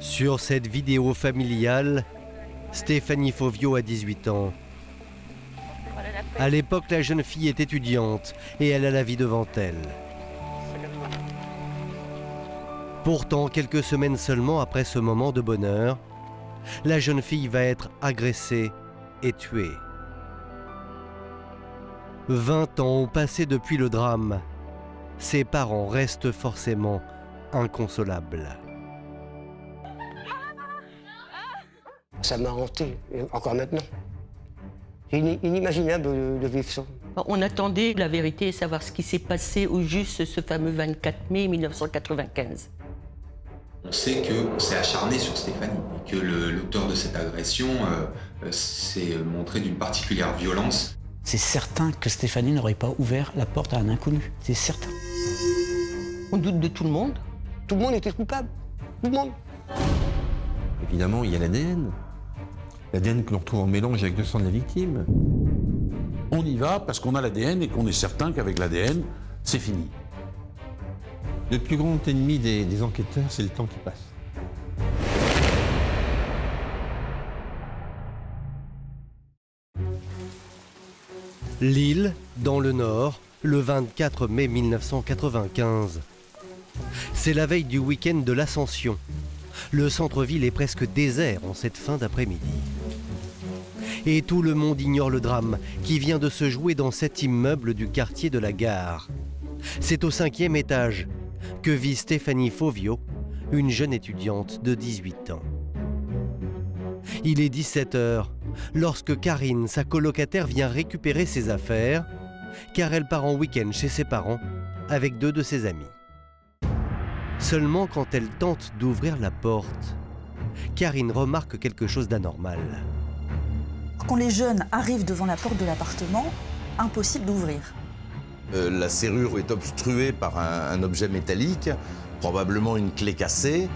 Sur cette vidéo familiale, Stéphanie Fovio a 18 ans. À l'époque, la jeune fille est étudiante et elle a la vie devant elle. Pourtant, quelques semaines seulement après ce moment de bonheur, la jeune fille va être agressée et tuée. 20 ans ont passé depuis le drame. Ses parents restent forcément inconsolables. Ça m'a hanté, encore maintenant. C'est inimaginable de vivre ça. On attendait la vérité et savoir ce qui s'est passé au juste ce fameux 24 mai 1995. On sait que c'est acharné sur Stéphanie et que l'auteur de cette agression s'est montré d'une particulière violence. C'est certain que Stéphanie n'aurait pas ouvert la porte à un inconnu, c'est certain. On doute de tout le monde. Tout le monde était coupable, tout le monde. Évidemment, il y a l'ADN. L'ADN que l'on retrouve en mélange avec le sang de la victime. On y va parce qu'on a l'ADN et qu'on est certain qu'avec l'ADN, c'est fini. Le plus grand ennemi des enquêteurs, c'est le temps qui passe. Lille, dans le Nord, le 24 mai 1995. C'est la veille du week-end de l'Ascension. Le centre-ville est presque désert en cette fin d'après-midi. Et tout le monde ignore le drame qui vient de se jouer dans cet immeuble du quartier de la Gare. C'est au 5e étage que vit Stéphanie Fovio, une jeune étudiante de 18 ans. Il est 17 h lorsque Karine, sa colocataire, vient récupérer ses affaires, car elle part en week-end chez ses parents avec 2 de ses amis. Seulement quand elle tente d'ouvrir la porte, Karine remarque quelque chose d'anormal. Quand les jeunes arrivent devant la porte de l'appartement, impossible d'ouvrir. La serrure est obstruée par un objet métallique, probablement une clé cassée.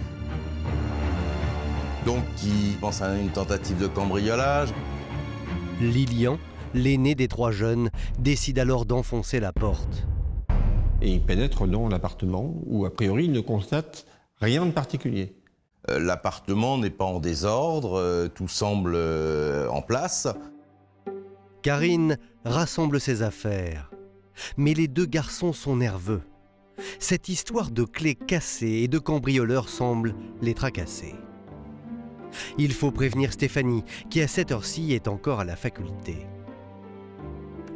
Donc, qui pense à une tentative de cambriolage. Lilian, l'aîné des 3 jeunes, décide alors d'enfoncer la porte. Et il pénètre dans l'appartement où, a priori, il ne constate rien de particulier. L'appartement n'est pas en désordre, tout semble en place. Karine rassemble ses affaires. Mais les 2 garçons sont nerveux. Cette histoire de clés cassées et de cambrioleurs semble les tracasser. Il faut prévenir Stéphanie, qui à cette heure-ci est encore à la faculté.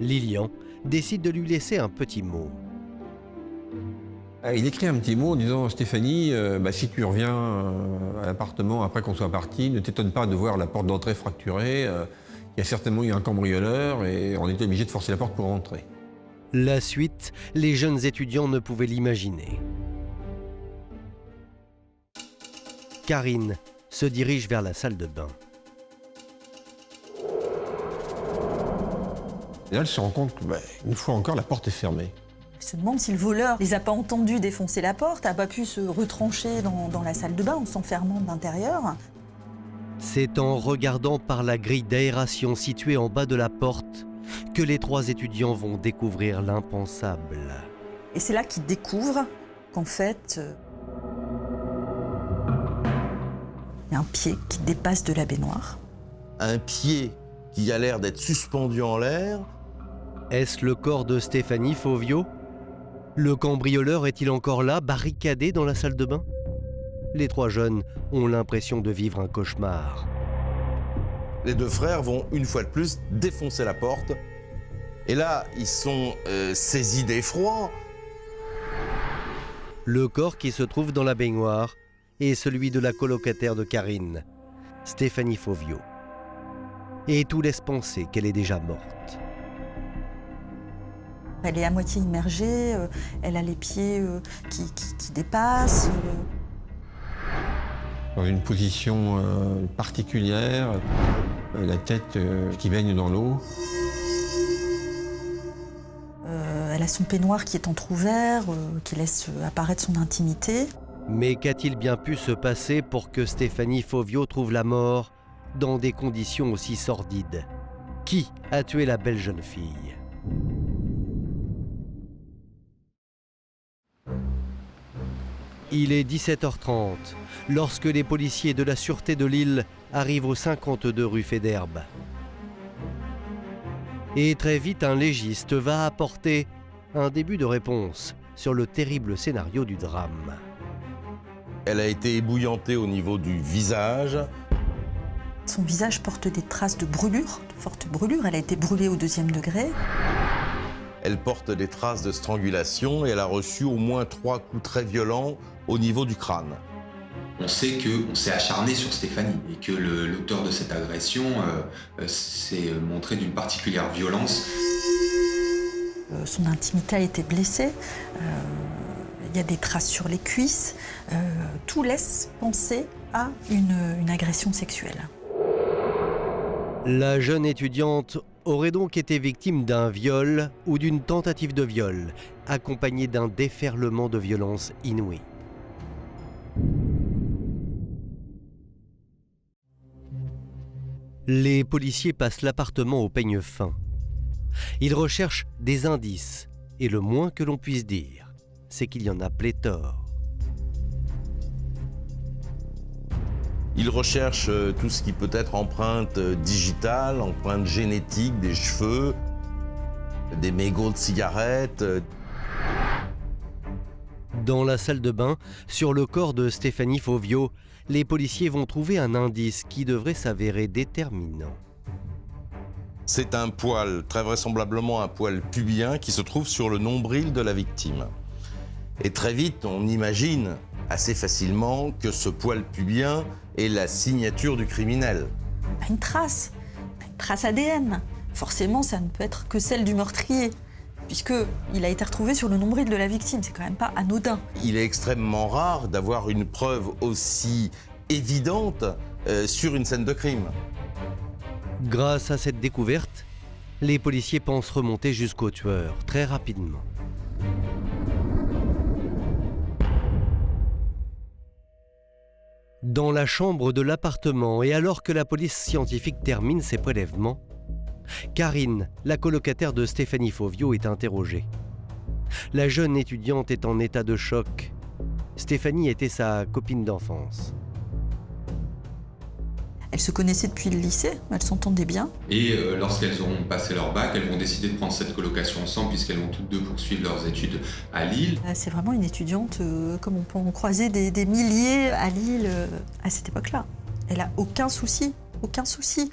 Lilian décide de lui laisser un petit mot. Il écrit un petit mot en disant « Stéphanie, si tu reviens à l'appartement après qu'on soit parti, ne t'étonne pas de voir la porte d'entrée fracturée. Il y a certainement eu un cambrioleur et on était obligé de forcer la porte pour rentrer. » La suite, les jeunes étudiants ne pouvaient l'imaginer. Karine se dirige vers la salle de bain. Et là, elle se rend compte qu'une fois encore, la porte est fermée. Elle se demande si le voleur les a pas entendus défoncer la porte, n'a pas pu se retrancher dans la salle de bain en s'enfermant de l'intérieur. C'est en regardant par la grille d'aération située en bas de la porte que les 3 étudiants vont découvrir l'impensable. Et c'est là qu'ils découvrent qu'en fait, il y a un pied qui dépasse de la baignoire. Un pied qui a l'air d'être suspendu en l'air. Est-ce le corps de Stéphanie Fovio? Le cambrioleur est-il encore là, barricadé dans la salle de bain? Les 3 jeunes ont l'impression de vivre un cauchemar. Les 2 frères vont une fois de plus défoncer la porte. Et là, ils sont saisis d'effroi. Le corps qui se trouve dans la baignoire est celui de la colocataire de Karine, Stéphanie Fovio. Et tout laisse penser qu'elle est déjà morte. Elle est à moitié immergée, elle a les pieds qui dépassent. Dans une position particulière, la tête qui baigne dans l'eau. Elle a son peignoir qui est entrouvert, qui laisse apparaître son intimité. Mais qu'a-t-il bien pu se passer pour que Stéphanie Fovio trouve la mort dans des conditions aussi sordides? Qui a tué la belle jeune fille? Il est 17h30 lorsque les policiers de la Sûreté de Lille arrivent au 52 rue Faidherbe. Et très vite, un légiste va apporter un début de réponse sur le terrible scénario du drame. Elle a été ébouillantée au niveau du visage. Son visage porte des traces de brûlure, de fortes brûlures. Elle a été brûlée au 2e degré. Elle porte des traces de strangulation et elle a reçu au moins 3 coups très violents au niveau du crâne. On sait qu'on s'est acharné sur Stéphanie et que l'auteur de cette agression s'est montré d'une particulière violence. Son intimité a été blessée. Il y a des traces sur les cuisses. Tout laisse penser à une agression sexuelle. La jeune étudiante aurait donc été victime d'un viol ou d'une tentative de viol, accompagnée d'un déferlement de violence inouïe. Les policiers passent l'appartement au peigne fin. Ils recherchent des indices, et le moins que l'on puisse dire, c'est qu'il y en a pléthore. Ils recherchent tout ce qui peut être empreinte digitale, empreinte génétique, des cheveux, des mégots de cigarettes. Dans la salle de bain, sur le corps de Stéphanie Fauvio, les policiers vont trouver un indice qui devrait s'avérer déterminant. C'est un poil, très vraisemblablement un poil pubien, qui se trouve sur le nombril de la victime. Et très vite, on imagine assez facilement que ce poil pubien est la signature du criminel. Une trace ADN. Forcément, ça ne peut être que celle du meurtrier, puisqu'il a été retrouvé sur le nombril de la victime. C'est quand même pas anodin. Il est extrêmement rare d'avoir une preuve aussi évidente sur une scène de crime. Grâce à cette découverte, les policiers pensent remonter jusqu'au tueur très rapidement. Dans la chambre de l'appartement, et alors que la police scientifique termine ses prélèvements, Karine, la colocataire de Stéphanie Fauvio, est interrogée. La jeune étudiante est en état de choc. Stéphanie était sa copine d'enfance. Elles se connaissaient depuis le lycée, elles s'entendaient bien. Et lorsqu'elles auront passé leur bac, elles vont décider de prendre cette colocation ensemble puisqu'elles vont toutes deux poursuivre leurs études à Lille. C'est vraiment une étudiante, comme on peut en croiser des milliers à Lille à cette époque-là. Elle n'a aucun souci, aucun souci.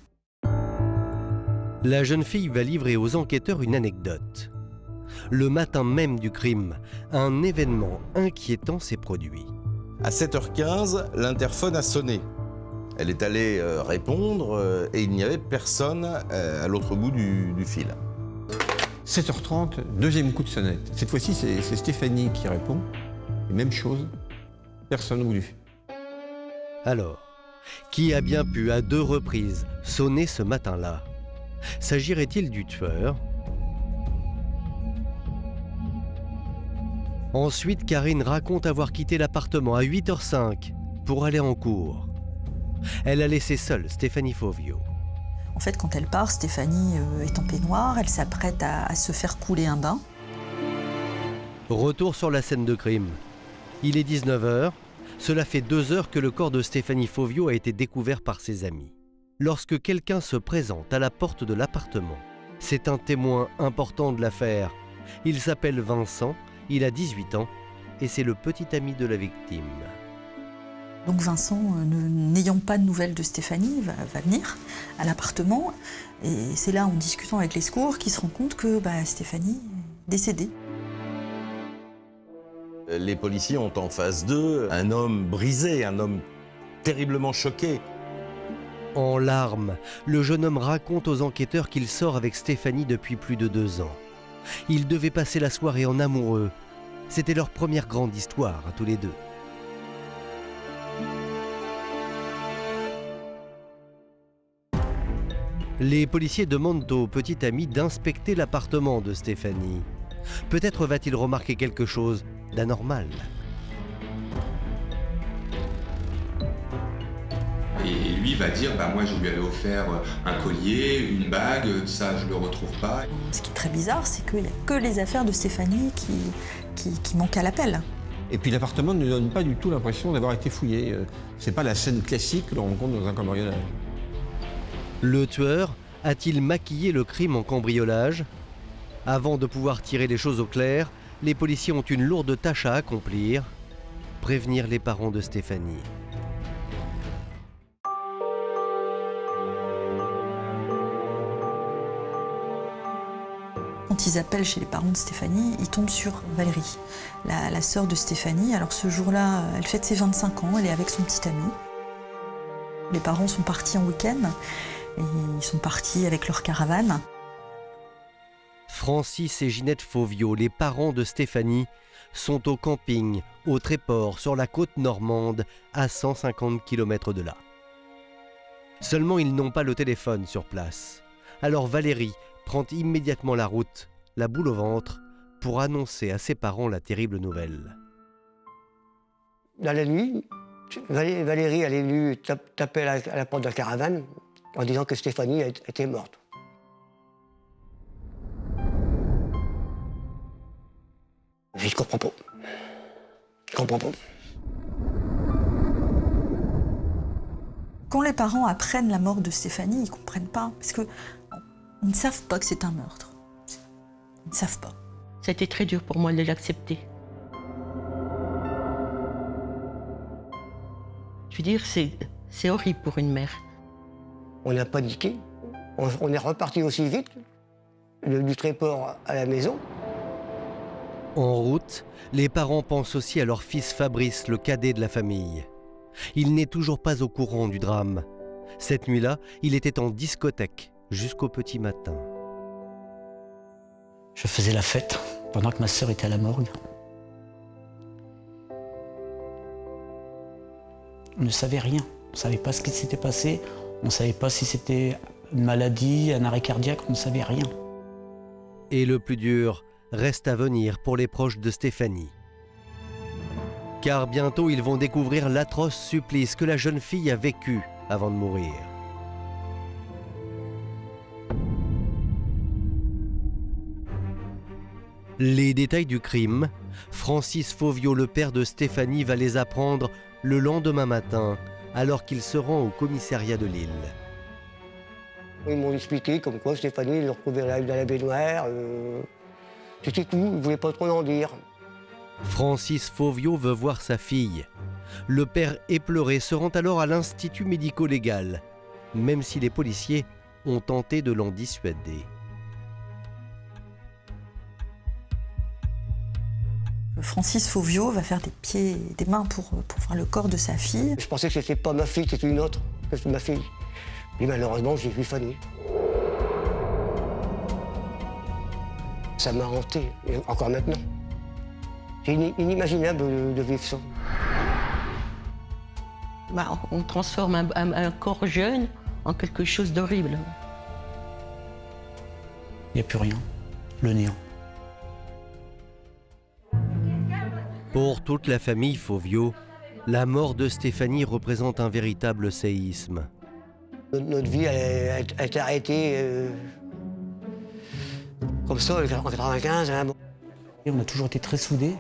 La jeune fille va livrer aux enquêteurs une anecdote. Le matin même du crime, un événement inquiétant s'est produit. À 7h15, l'interphone a sonné. Elle est allée répondre et il n'y avait personne à l'autre bout du fil. 7h30, deuxième coup de sonnette. Cette fois-ci, c'est Stéphanie qui répond. Et même chose, personne au bout du fil. Alors, qui a bien pu à 2 reprises sonner ce matin-là? S'agirait-il du tueur? Ensuite, Karine raconte avoir quitté l'appartement à 8h05 pour aller en cours. Elle a laissé seule Stéphanie Fauvio. En fait, quand elle part, Stéphanie est en peignoir, elle s'apprête à se faire couler un bain. Retour sur la scène de crime. Il est 19h. Cela fait 2 heures que le corps de Stéphanie Fauvio a été découvert par ses amis. Lorsque quelqu'un se présente à la porte de l'appartement, c'est un témoin important de l'affaire. Il s'appelle Vincent, il a 18 ans et c'est le petit ami de la victime. Donc Vincent, n'ayant pas de nouvelles de Stéphanie, va venir à l'appartement. Et c'est là, en discutant avec les secours, qu'il se rend compte que Stéphanie est décédée. Les policiers ont en face d'eux un homme brisé, un homme terriblement choqué. En larmes, le jeune homme raconte aux enquêteurs qu'il sort avec Stéphanie depuis plus de 2 ans. Ils devaient passer la soirée en amoureux. C'était leur première grande histoire à tous les deux. Les policiers demandent au petit ami d'inspecter l'appartement de Stéphanie. Peut-être va-t-il remarquer quelque chose d'anormal. Et lui va dire, moi je lui avais offert un collier, une bague, ça je le retrouve pas. Ce qui est très bizarre, c'est qu'il n'y a que les affaires de Stéphanie qui manquent à l'appel. Et puis l'appartement ne donne pas du tout l'impression d'avoir été fouillé. C'est pas la scène classique que l'on rencontre dans un cambriolage. Le tueur a-t-il maquillé le crime en cambriolage? Avant de pouvoir tirer les choses au clair, les policiers ont une lourde tâche à accomplir, prévenir les parents de Stéphanie. Quand ils appellent chez les parents de Stéphanie, ils tombent sur Valérie, la sœur de Stéphanie. Alors ce jour-là, elle fête ses 25 ans, elle est avec son petit ami. Les parents sont partis en week-end et ils sont partis avec leur caravane. Francis et Ginette Fauvio, les parents de Stéphanie, sont au camping, au Tréport, sur la côte normande, à 150 km de là. Seulement, ils n'ont pas le téléphone sur place. Alors Valérie prend immédiatement la route, la boule au ventre, pour annoncer à ses parents la terrible nouvelle. Dans la nuit, Valérie elle est venue taper à la porte de la caravane en disant que Stéphanie était morte. Je comprends pas. Je comprends pas. Quand les parents apprennent la mort de Stéphanie, ils ne comprennent pas, parce qu'ils ne savent pas que c'est un meurtre. Ils ne savent pas. Ça a été très dur pour moi de l'accepter. Je veux dire, c'est horrible pour une mère. On a paniqué. On est reparti aussi vite, du Tréport à la maison. En route, les parents pensent aussi à leur fils Fabrice, le cadet de la famille. Il n'est toujours pas au courant du drame. Cette nuit-là, il était en discothèque jusqu'au petit matin. Je faisais la fête pendant que ma sœur était à la morgue. On ne savait rien. On ne savait pas ce qui s'était passé. On ne savait pas si c'était une maladie, un arrêt cardiaque. On ne savait rien. Et le plus dur reste à venir pour les proches de Stéphanie. Car bientôt, ils vont découvrir l'atroce supplice que la jeune fille a vécu avant de mourir. Les détails du crime, Francis Fauvio, le père de Stéphanie, va les apprendre le lendemain matin, alors qu'il se rend au commissariat de Lille. Ils m'ont expliqué comme quoi Stéphanie le retrouvait dans la baignoire. C'était tout, ils ne voulaient pas trop en dire. Francis Fauvio veut voir sa fille. Le père éploré se rend alors à l'Institut médico-légal, même si les policiers ont tenté de l'en dissuader. Francis Fauvio va faire des pieds et des mains pour voir le corps de sa fille. Je pensais que c'était pas ma fille, c'était une autre, que c'était ma fille. Et malheureusement, j'ai vu Fanny. Ça m'a hanté, et encore maintenant. C'est inimaginable de vivre ça. Bah, on transforme un corps jeune en quelque chose d'horrible. Il n'y a plus rien. Le néant. Pour toute la famille Fauvio, la mort de Stéphanie représente un véritable séisme. Notre vie, elle est arrêtée comme ça, en 1995. Hein. Et on a toujours été très soudés.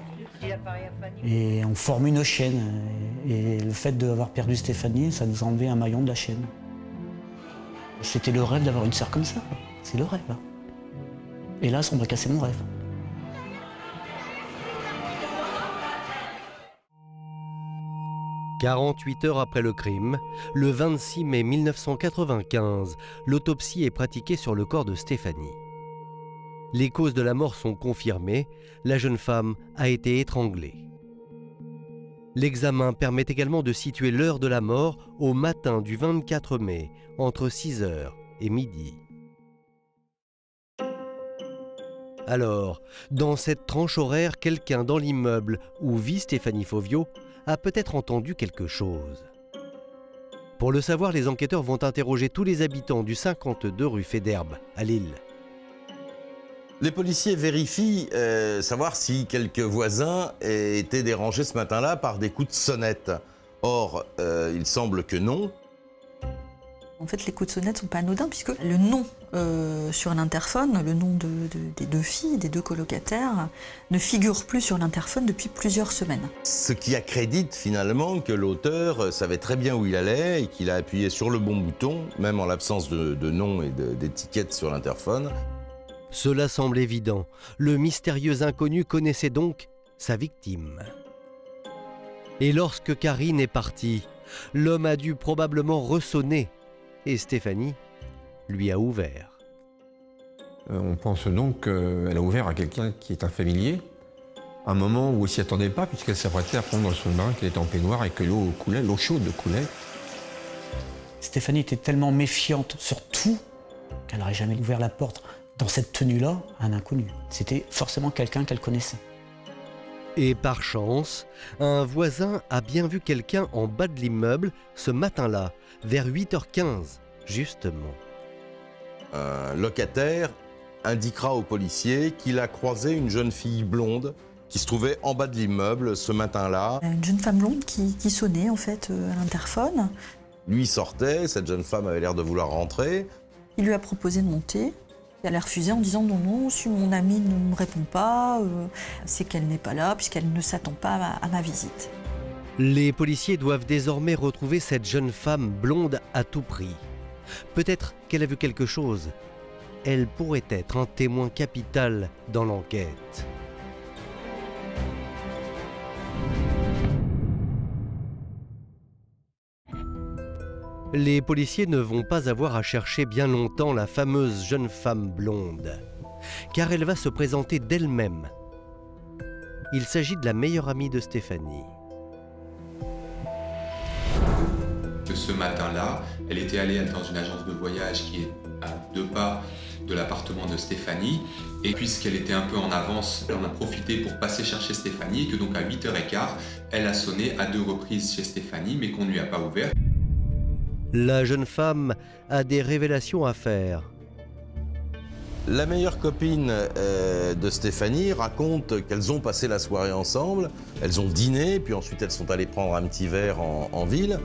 Et on formait une chaîne. Et le fait d'avoir perdu Stéphanie, ça nous a enlevé un maillon de la chaîne. C'était le rêve d'avoir une sœur comme ça. C'est le rêve. Et là, ça m'a cassé mon rêve. « 48 heures après le crime, le 26 mai 1995, l'autopsie est pratiquée sur le corps de Stéphanie. Les causes de la mort sont confirmées, la jeune femme a été étranglée. L'examen permet également de situer l'heure de la mort au matin du 24 mai, entre 6h et midi. Alors, dans cette tranche horaire, quelqu'un dans l'immeuble où vit Stéphanie Fauvio a peut-être entendu quelque chose. Pour le savoir, les enquêteurs vont interroger tous les habitants du 52 rue Faidherbe, à Lille. Les policiers vérifient savoir si quelques voisins étaient dérangés ce matin-là par des coups de sonnette. Or, il semble que non. En fait, les coups de sonnette ne sont pas anodins puisque le nom sur l'interphone, le nom des deux filles, des deux colocataires, ne figure plus sur l'interphone depuis plusieurs semaines. Ce qui accrédite finalement que l'auteur savait très bien où il allait et qu'il a appuyé sur le bon bouton, même en l'absence de nom et d'étiquette sur l'interphone. Cela semble évident. Le mystérieux inconnu connaissait donc sa victime. Et lorsque Karine est partie, l'homme a dû probablement ressonner. Et Stéphanie lui a ouvert. On pense donc qu'elle a ouvert à quelqu'un qui est un familier, à un moment où elle s'y attendait pas, puisqu'elle s'apprêtait à prendre son bain, qu'elle était en peignoir et que l'eau coulait, l'eau chaude coulait. Stéphanie était tellement méfiante sur tout qu'elle n'aurait jamais ouvert la porte dans cette tenue-là à un inconnu. C'était forcément quelqu'un qu'elle connaissait. Et par chance, un voisin a bien vu quelqu'un en bas de l'immeuble ce matin-là, vers 8h15, justement. Un locataire indiquera au policier qu'il a croisé une jeune fille blonde qui se trouvait en bas de l'immeuble ce matin-là. Une jeune femme blonde qui sonnait en fait à l'interphone. Lui sortait, cette jeune femme avait l'air de vouloir rentrer. Il lui a proposé de monter. Elle a refusé en disant non, si mon amie ne me répond pas, c'est qu'elle n'est pas là puisqu'elle ne s'attend pas à ma visite. Les policiers doivent désormais retrouver cette jeune femme blonde à tout prix. Peut-être qu'elle a vu quelque chose. Elle pourrait être un témoin capital dans l'enquête. Les policiers ne vont pas avoir à chercher bien longtemps la fameuse jeune femme blonde, car elle va se présenter d'elle-même. Il s'agit de la meilleure amie de Stéphanie. Ce matin-là, elle était allée dans une agence de voyage qui est à 2 pas de l'appartement de Stéphanie. Et puisqu'elle était un peu en avance, elle en a profité pour passer chercher Stéphanie, et que donc à 8h15, elle a sonné à 2 reprises chez Stéphanie, mais qu'on ne lui a pas ouvert. La jeune femme a des révélations à faire. La meilleure copine de Stéphanie raconte qu'elles ont passé la soirée ensemble, elles ont dîné, puis ensuite elles sont allées prendre un petit verre en ville.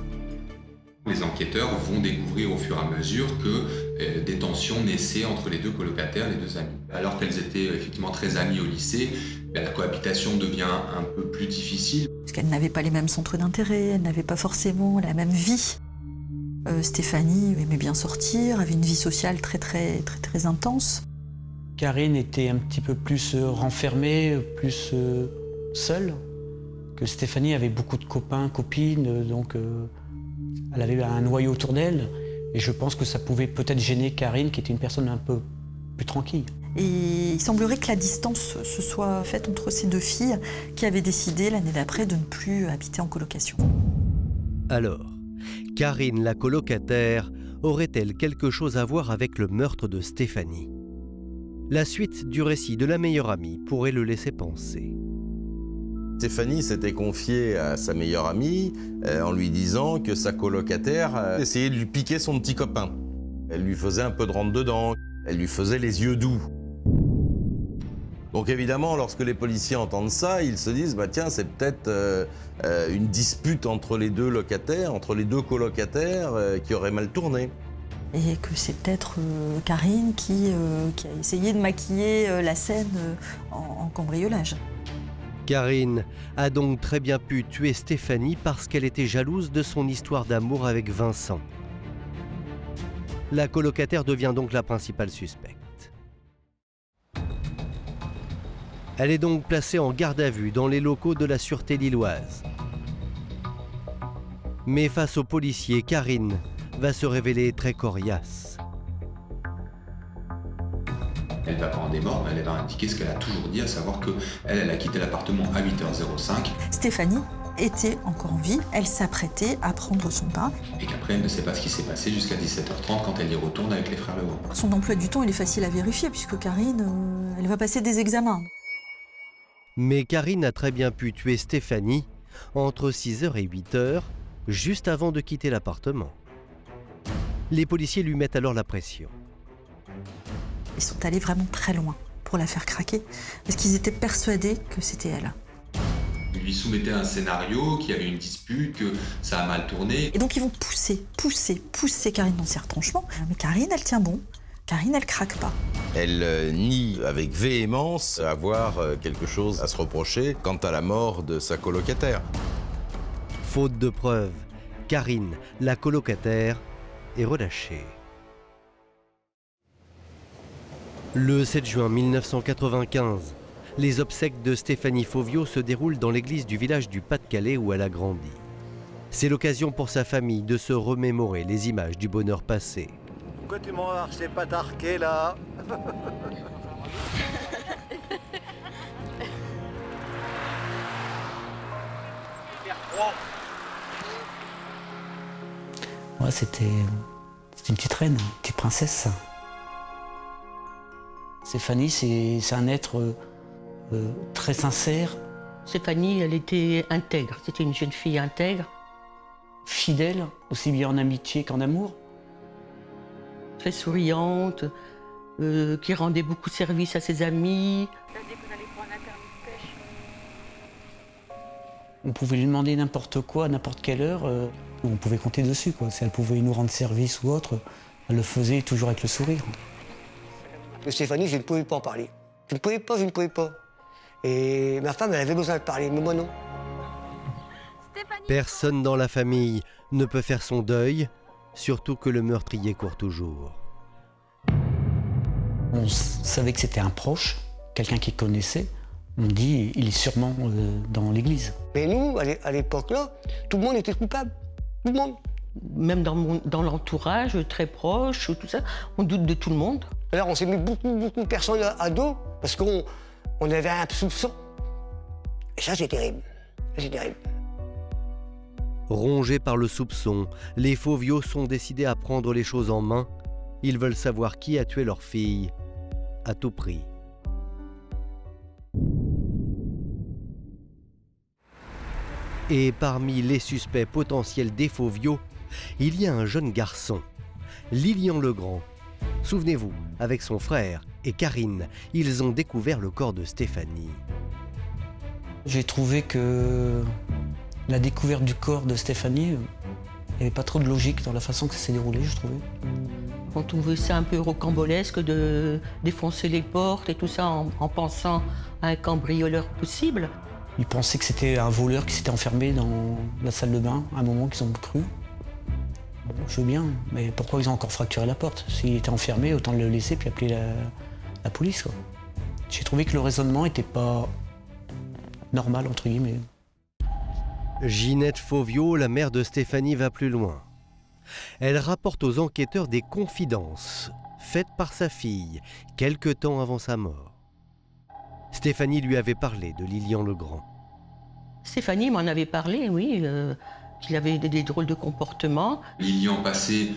Les enquêteurs vont découvrir au fur et à mesure que des tensions naissaient entre les 2 colocataires, les 2 amis. Alors qu'elles étaient effectivement très amies au lycée, la cohabitation devient un peu plus difficile. Parce qu'elles n'avaient pas les mêmes centres d'intérêt, elles n'avaient pas forcément la même vie. Stéphanie aimait bien sortir, avait une vie sociale très intense. Karine était un petit peu plus renfermée, plus seule. Que Stéphanie avait beaucoup de copains, copines, donc elle avait un noyau autour d'elle. Et je pense que ça pouvait peut-être gêner Karine, qui était une personne un peu plus tranquille. Et il semblerait que la distance se soit faite entre ces 2 filles qui avaient décidé l'année d'après de ne plus habiter en colocation. Alors, Karine, la colocataire, aurait-elle quelque chose à voir avec le meurtre de Stéphanie? La suite du récit de la meilleure amie pourrait le laisser penser. Stéphanie s'était confiée à sa meilleure amie en lui disant que sa colocataire essayait de lui piquer son petit copain. Elle lui faisait un peu de rentre-dedans, elle lui faisait les yeux doux. Donc évidemment, lorsque les policiers entendent ça, ils se disent bah tiens, c'est peut-être une dispute entre les 2 locataires, entre les 2 colocataires qui aurait mal tourné. Et que c'est peut-être Karine qui a essayé de maquiller la scène en cambriolage. Karine a donc très bien pu tuer Stéphanie parce qu'elle était jalouse de son histoire d'amour avec Vincent. La colocataire devient donc la principale suspecte. Elle est donc placée en garde à vue dans les locaux de la sûreté lilloise. Mais face aux policiers, Karine va se révéler très coriace. Elle ne va pas en démordre, mais elle va indiquer ce qu'elle a toujours dit, à savoir qu'elle a quitté l'appartement à 8h05. Stéphanie était encore en vie, elle s'apprêtait à prendre son bain. Et qu'après, elle ne sait pas ce qui s'est passé jusqu'à 17h30 quand elle y retourne avec les frères Legrand. Son emploi du temps, il est facile à vérifier puisque Karine, elle va passer des examens. Mais Karine a très bien pu tuer Stéphanie entre 6h et 8h, juste avant de quitter l'appartement. Les policiers lui mettent alors la pression. Ils sont allés vraiment très loin pour la faire craquer, parce qu'ils étaient persuadés que c'était elle. lui soumettait un scénario, qu'il y avait une dispute, que ça a mal tourné. Et donc ils vont pousser Karine dans ses retranchements. Mais Karine, elle tient bon. Karine, elle craque pas. Elle nie avec véhémence avoir quelque chose à se reprocher quant à la mort de sa colocataire. Faute de preuves, Karine, la colocataire, est relâchée. Le 7 juin 1995, les obsèques de Stéphanie Fauvio se déroulent dans l'église du village du Pas-de-Calais où elle a grandi. C'est l'occasion pour sa famille de se remémorer les images du bonheur passé. Pourquoi tu marches, c'est pas tarqué là? Ouais, c'était une petite reine, une petite princesse. Stéphanie, c'est un être très sincère. Stéphanie, elle était intègre. C'était une jeune fille intègre. Fidèle, aussi bien en amitié qu'en amour. Très souriante, qui rendait beaucoup de service à ses amis. On pouvait lui demander n'importe quoi, à n'importe quelle heure. On pouvait compter dessus, quoi. Si elle pouvait nous rendre service ou autre, elle le faisait toujours avec le sourire. De Stéphanie, je ne pouvais pas en parler. Je ne pouvais pas. Et ma femme, elle avait besoin de parler, mais moi non. Personne dans la famille ne peut faire son deuil, surtout que le meurtrier court toujours. On savait que c'était un proche, quelqu'un qui connaissait. On dit, il est sûrement dans l'église. Mais nous, à l'époque-là, tout le monde était coupable. Tout le monde. Même dans l'entourage, très proche, tout ça, on doute de tout le monde. Alors on s'est mis beaucoup de personnes à dos parce qu'on avait un soupçon. Et ça, c'est terrible. C'est terrible. Rongés par le soupçon, les Fauvio sont décidés à prendre les choses en main. Ils veulent savoir qui a tué leur fille, à tout prix. Et parmi les suspects potentiels des Fauvio, il y a un jeune garçon, Lilian Legrand. Souvenez-vous, avec son frère et Karine, ils ont découvert le corps de Stéphanie. J'ai trouvé que la découverte du corps de Stéphanie, il n'y avait pas trop de logique dans la façon que ça s'est déroulé, je trouvais. On trouvait ça un peu rocambolesque de défoncer les portes et tout ça en pensant à un cambrioleur possible. Ils pensaient que c'était un voleur qui s'était enfermé dans la salle de bain, à un moment qu'ils ont cru. Bon, je veux bien, mais pourquoi ils ont encore fracturé la porte? S'il était enfermé, autant le laisser puis appeler la police, quoi. J'ai trouvé que le raisonnement n'était pas normal, entre guillemets. Ginette Fauvio, la mère de Stéphanie, va plus loin. Elle rapporte aux enquêteurs des confidences faites par sa fille, quelque temps avant sa mort. Stéphanie lui avait parlé de Lilian Legrand. Stéphanie m'en avait parlé, oui, qu'il avait des drôles de comportements. Lilian passait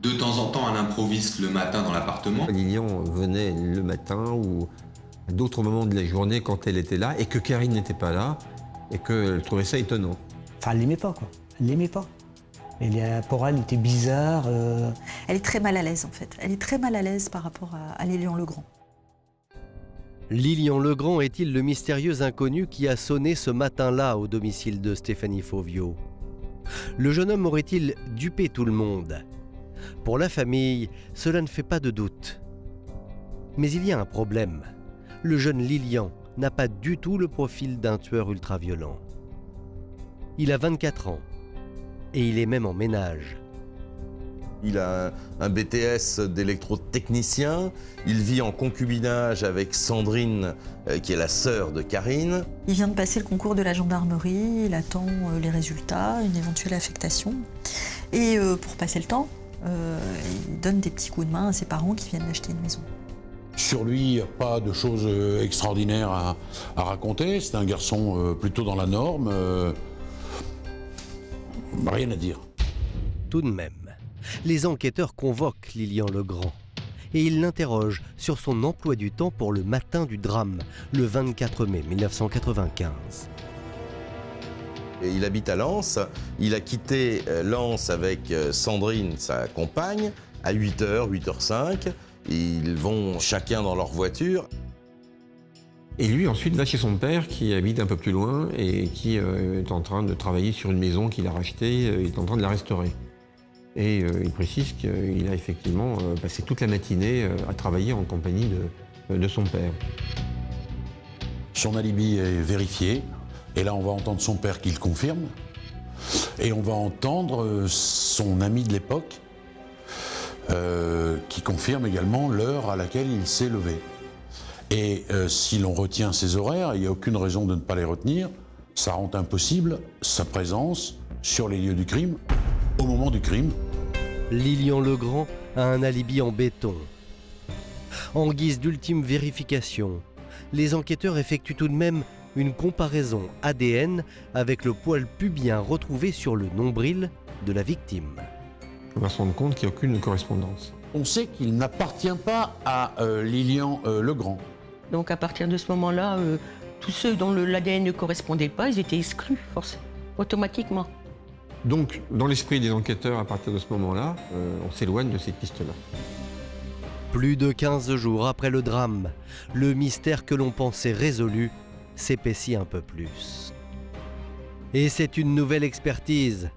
de temps en temps à l'improviste le matin dans l'appartement. Lilian venait le matin ou à d'autres moments de la journée quand elle était là et que Karine n'était pas là et qu'elle trouvait ça étonnant. Enfin, elle l'aimait pas, quoi. Elle l'aimait pas. Pour elle, il était bizarre. Elle est très mal à l'aise, en fait. Elle est très mal à l'aise par rapport à Lilian Legrand. Lilian Legrand est-il le mystérieux inconnu qui a sonné ce matin-là au domicile de Stéphanie Fauvio? Le jeune homme aurait-il dupé tout le monde? Pour la famille, cela ne fait pas de doute. Mais il y a un problème. Le jeune Lilian n'a pas du tout le profil d'un tueur ultra-violent. Il a 24 ans et il est même en ménage. Il a un BTS d'électrotechnicien, il vit en concubinage avec Sandrine, qui est la sœur de Karine. Il vient de passer le concours de la gendarmerie, il attend les résultats, une éventuelle affectation. Et pour passer le temps, il donne des petits coups de main à ses parents qui viennent d'acheter une maison. Sur lui, il n'y a pas de choses extraordinaires à raconter. C'est un garçon plutôt dans la norme. Rien à dire. Tout de même, les enquêteurs convoquent Lilian Legrand et ils l'interrogent sur son emploi du temps pour le matin du drame, le 24 mai 1995. Et il habite à Lens. Il a quitté Lens avec Sandrine, sa compagne, à 8h, 8h05. Ils vont chacun dans leur voiture. Et lui, ensuite, va chez son père, qui habite un peu plus loin et qui est en train de travailler sur une maison qu'il a rachetée, il est en train de la restaurer. Et il précise qu'il a effectivement passé toute la matinée à travailler en compagnie de son père. Son alibi est vérifié, et là on va entendre son père qui le confirme, et on va entendre son ami de l'époque qui confirme également l'heure à laquelle il s'est levé. Et si l'on retient ses horaires, il n'y a aucune raison de ne pas les retenir, ça rend impossible sa présence sur les lieux du crime, au moment du crime. Lilian Legrand a un alibi en béton. En guise d'ultime vérification, les enquêteurs effectuent tout de même une comparaison ADN avec le poil pubien retrouvé sur le nombril de la victime. On va se rendre compte qu'il n'y a aucune correspondance. On sait qu'il n'appartient pas à Lilian Legrand. Donc à partir de ce moment-là, tous ceux dont l'ADN ne correspondait pas, ils étaient exclus, forcément, automatiquement. Donc, dans l'esprit des enquêteurs, à partir de ce moment-là, on s'éloigne de cette piste-là. Plus de 15 jours après le drame, le mystère que l'on pensait résolu s'épaissit un peu plus. Et c'est une nouvelle expertise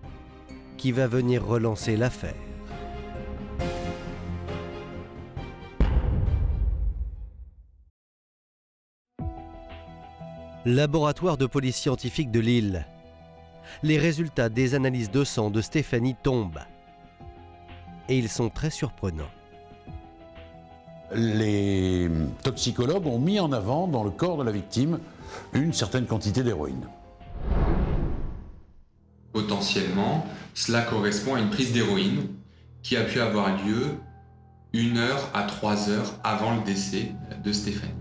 qui va venir relancer l'affaire. Laboratoire de police scientifique de Lille. Les résultats des analyses de sang de Stéphanie tombent. Et ils sont très surprenants. Les toxicologues ont mis en avant dans le corps de la victime une certaine quantité d'héroïne. Potentiellement, cela correspond à une prise d'héroïne qui a pu avoir lieu 1 heure à 3 heures avant le décès de Stéphanie.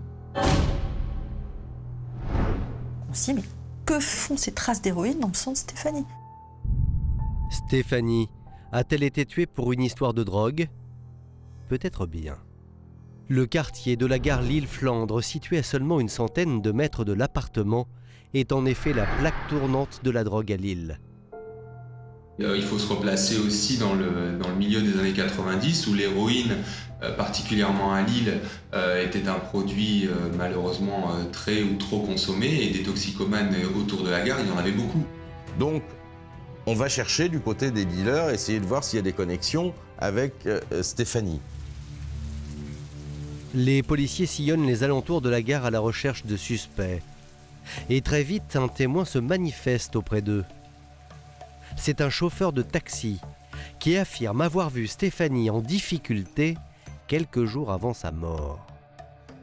On se dit, mais que font ces traces d'héroïne dans le sang de Stéphanie? Stéphanie a-t-elle été tuée pour une histoire de drogue? Peut-être bien. Le quartier de la gare Lille-Flandre, situé à seulement une centaine de mètres de l'appartement, est en effet la plaque tournante de la drogue à Lille. Il faut se replacer aussi dans le milieu des années 90 où l'héroïne, particulièrement à Lille, était un produit malheureusement très ou trop consommé et des toxicomanes autour de la gare, il y en avait beaucoup. Donc, on va chercher du côté des dealers, essayer de voir s'il y a des connexions avec Stéphanie. Les policiers sillonnent les alentours de la gare à la recherche de suspects. Et très vite, un témoin se manifeste auprès d'eux. C'est un chauffeur de taxi qui affirme avoir vu Stéphanie en difficulté quelques jours avant sa mort.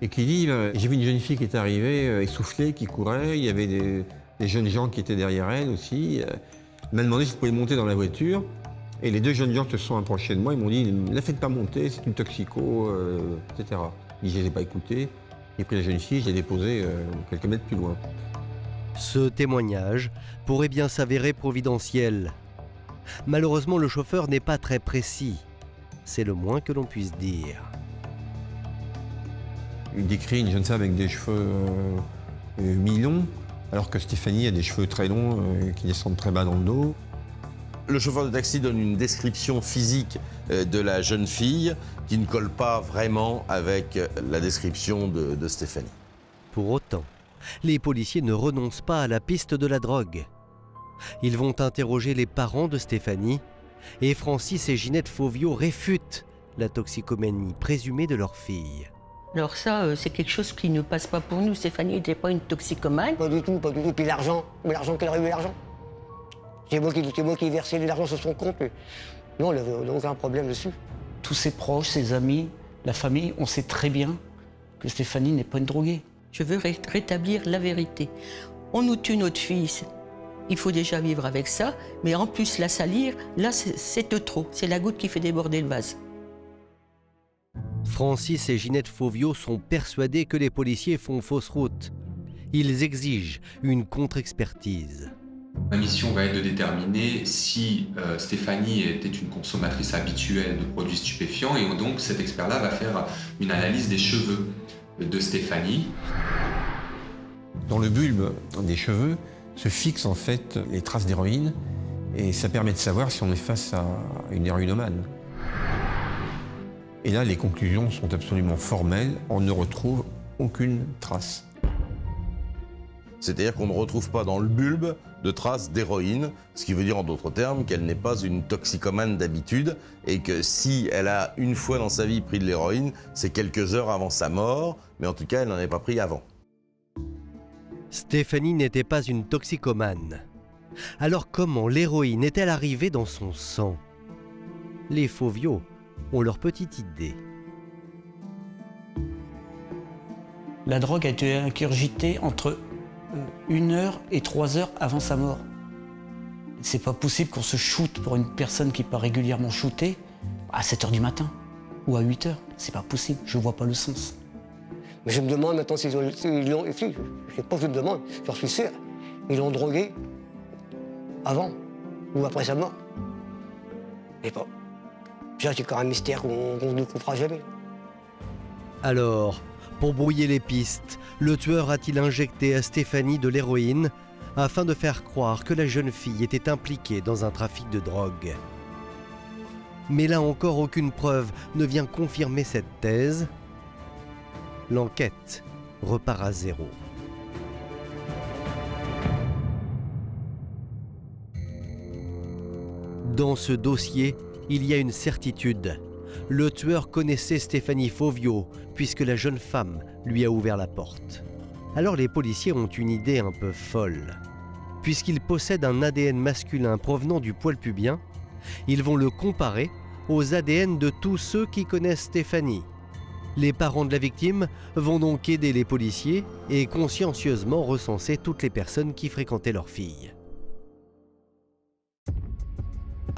Et qui dit, j'ai vu une jeune fille qui est arrivée, essoufflée, qui courait, il y avait des jeunes gens qui étaient derrière elle aussi. Il m'a demandé si je pouvais monter dans la voiture. Et les deux jeunes gens se sont approchés de moi, ils m'ont dit, ne la faites pas monter, c'est une toxico, etc. Je ne les ai pas écoutés. J'ai pris la jeune fille, je l'ai déposée quelques mètres plus loin. Ce témoignage pourrait bien s'avérer providentiel. Malheureusement, le chauffeur n'est pas très précis. C'est le moins que l'on puisse dire. Il décrit une jeune femme avec des cheveux mi-longs, alors que Stéphanie a des cheveux très longs qui descendent très bas dans le dos. Le chauffeur de taxi donne une description physique de la jeune fille qui ne colle pas vraiment avec la description de Stéphanie. Pour autant, les policiers ne renoncent pas à la piste de la drogue. Ils vont interroger les parents de Stéphanie et Francis et Ginette Fauvio réfutent la toxicomanie présumée de leur fille. Alors ça, c'est quelque chose qui ne passe pas pour nous. Stéphanie n'était pas une toxicomane. Pas du tout, pas du tout. Puis l'argent, mais l'argent, qu'elle aurait eu l'argent? C'est moi qui versais de l'argent sur son compte. Mais non, il n'avait aucun problème dessus. Tous ses proches, ses amis, la famille, on sait très bien que Stéphanie n'est pas une droguée. Je veux rétablir la vérité. On nous tue notre fille. Il faut déjà vivre avec ça, mais en plus la salir, là c'est de trop. C'est la goutte qui fait déborder le vase. Francis et Ginette Fauvio sont persuadés que les policiers font fausse route. Ils exigent une contre-expertise. Ma mission va être de déterminer si Stéphanie était une consommatrice habituelle de produits stupéfiants et donc cet expert-là va faire une analyse des cheveux de Stéphanie. Dans le bulbe des cheveux se fixent en fait les traces d'héroïne et ça permet de savoir si on est face à une héroïnomane. Et là, les conclusions sont absolument formelles, on ne retrouve aucune trace. C'est-à-dire qu'on ne retrouve pas dans le bulbe de traces d'héroïne, ce qui veut dire en d'autres termes qu'elle n'est pas une toxicomane d'habitude et que si elle a une fois dans sa vie pris de l'héroïne, c'est quelques heures avant sa mort, mais en tout cas elle n'en avait pas pris avant. Stéphanie n'était pas une toxicomane. Alors comment l'héroïne est-elle arrivée dans son sang? Les Fauviaux ont leur petite idée. La drogue a été ingurgitée entre 1 heure et 3 heures avant sa mort. C'est pas possible qu'on se shoote pour une personne qui n'est pas régulièrement shootée à 7 h du matin ou à 8 h. C'est pas possible, je vois pas le sens. Mais je me demande maintenant s'ils l'ont... Si, je sais pas, je me demande, j'en suis sûr. Ils l'ont drogué avant ou après sa mort. Je sais pas. Ça, c'est quand même un mystère qu'on ne découvrira jamais. Alors, pour brouiller les pistes, le tueur a-t-il injecté à Stéphanie de l'héroïne afin de faire croire que la jeune fille était impliquée dans un trafic de drogue? Mais là encore, aucune preuve ne vient confirmer cette thèse. L'enquête repart à zéro. Dans ce dossier, il y a une certitude. Le tueur connaissait Stéphanie Fauviaux, puisque la jeune femme lui a ouvert la porte. Alors les policiers ont une idée un peu folle. Puisqu'ils possèdent un ADN masculin provenant du poil pubien, ils vont le comparer aux ADN de tous ceux qui connaissent Stéphanie. Les parents de la victime vont donc aider les policiers et consciencieusement recenser toutes les personnes qui fréquentaient leur fille.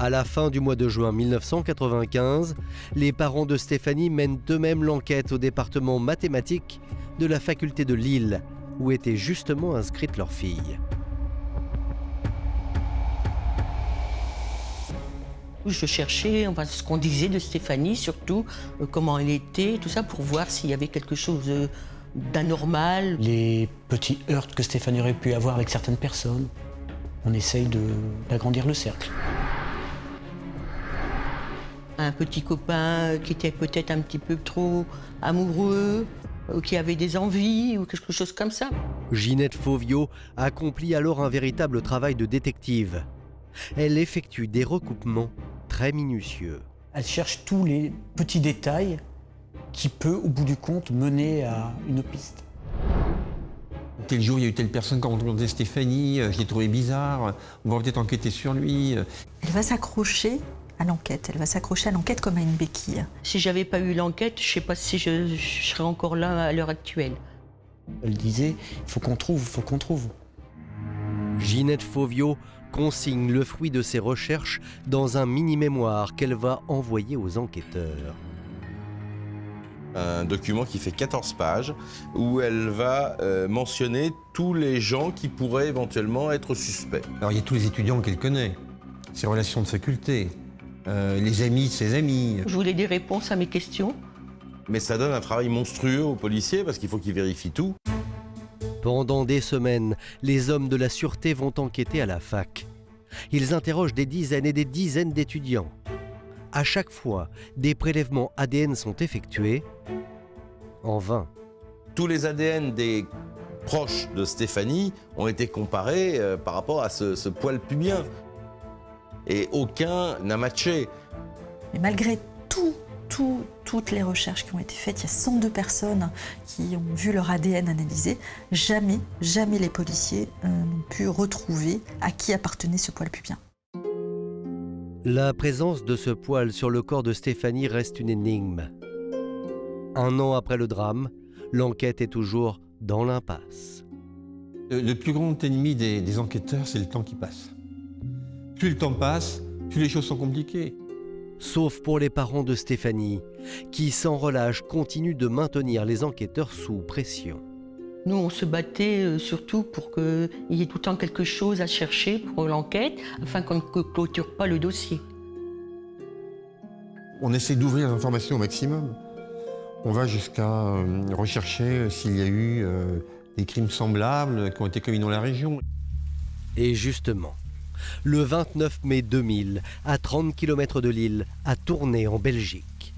À la fin du mois de juin 1995, les parents de Stéphanie mènent eux-mêmes l'enquête au département mathématique de la faculté de Lille, où était justement inscrite leur fille. Je cherchais ce qu'on disait de Stéphanie, surtout comment elle était, tout ça, pour voir s'il y avait quelque chose d'anormal. Les petits heurts que Stéphanie aurait pu avoir avec certaines personnes, on essaye d'agrandir le cercle. Un petit copain qui était peut-être un petit peu trop amoureux, qui avait des envies ou quelque chose comme ça. Ginette Fauviaux accomplit alors un véritable travail de détective. Elle effectue des recoupements très minutieux. Elle cherche tous les petits détails qui peuvent, au bout du compte, mener à une piste. Tel jour, il y a eu telle personne qui a rencontré Stéphanie, je l'ai trouvé bizarre, on va peut-être enquêter sur lui. Elle va s'accrocher à l'enquête, comme à une béquille. Si j'avais pas eu l'enquête, je sais pas si je serais encore là à l'heure actuelle. Elle disait, il faut qu'on trouve. Ginette Fauviaux consigne le fruit de ses recherches dans un mini-mémoire qu'elle va envoyer aux enquêteurs. Un document qui fait 14 pages où elle va mentionner tous les gens qui pourraient éventuellement être suspects. Alors il y a tous les étudiants qu'elle connaît, ses relations de faculté, les amis de ses amis. Je voulais des réponses à mes questions. Mais ça donne un travail monstrueux aux policiers parce qu'il faut qu'ils vérifient tout. Pendant des semaines, les hommes de la sûreté vont enquêter à la fac. Ils interrogent des dizaines et des dizaines d'étudiants. À chaque fois, des prélèvements ADN sont effectués, en vain. Tous les ADN des proches de Stéphanie ont été comparés par rapport à ce poil pubien. Et aucun n'a matché. Mais malgré toutes les recherches qui ont été faites, il y a 102 personnes qui ont vu leur ADN analysé. Jamais les policiers n'ont pu retrouver à qui appartenait ce poil pubien. La présence de ce poil sur le corps de Stéphanie reste une énigme. 1 an après le drame, l'enquête est toujours dans l'impasse. Le plus grand ennemi des enquêteurs, c'est le temps qui passe. Plus le temps passe, plus les choses sont compliquées. Sauf pour les parents de Stéphanie, qui sans relâche continuent de maintenir les enquêteurs sous pression. Nous, on se battait surtout pour qu'il y ait tout le temps quelque chose à chercher pour l'enquête, afin qu'on ne clôture pas le dossier. On essaie d'ouvrir les informations au maximum. On va jusqu'à rechercher s'il y a eu des crimes semblables qui ont été commis dans la région. Et justement, le 29 mai 2000, à 30 km de Lille, à Tournai en Belgique,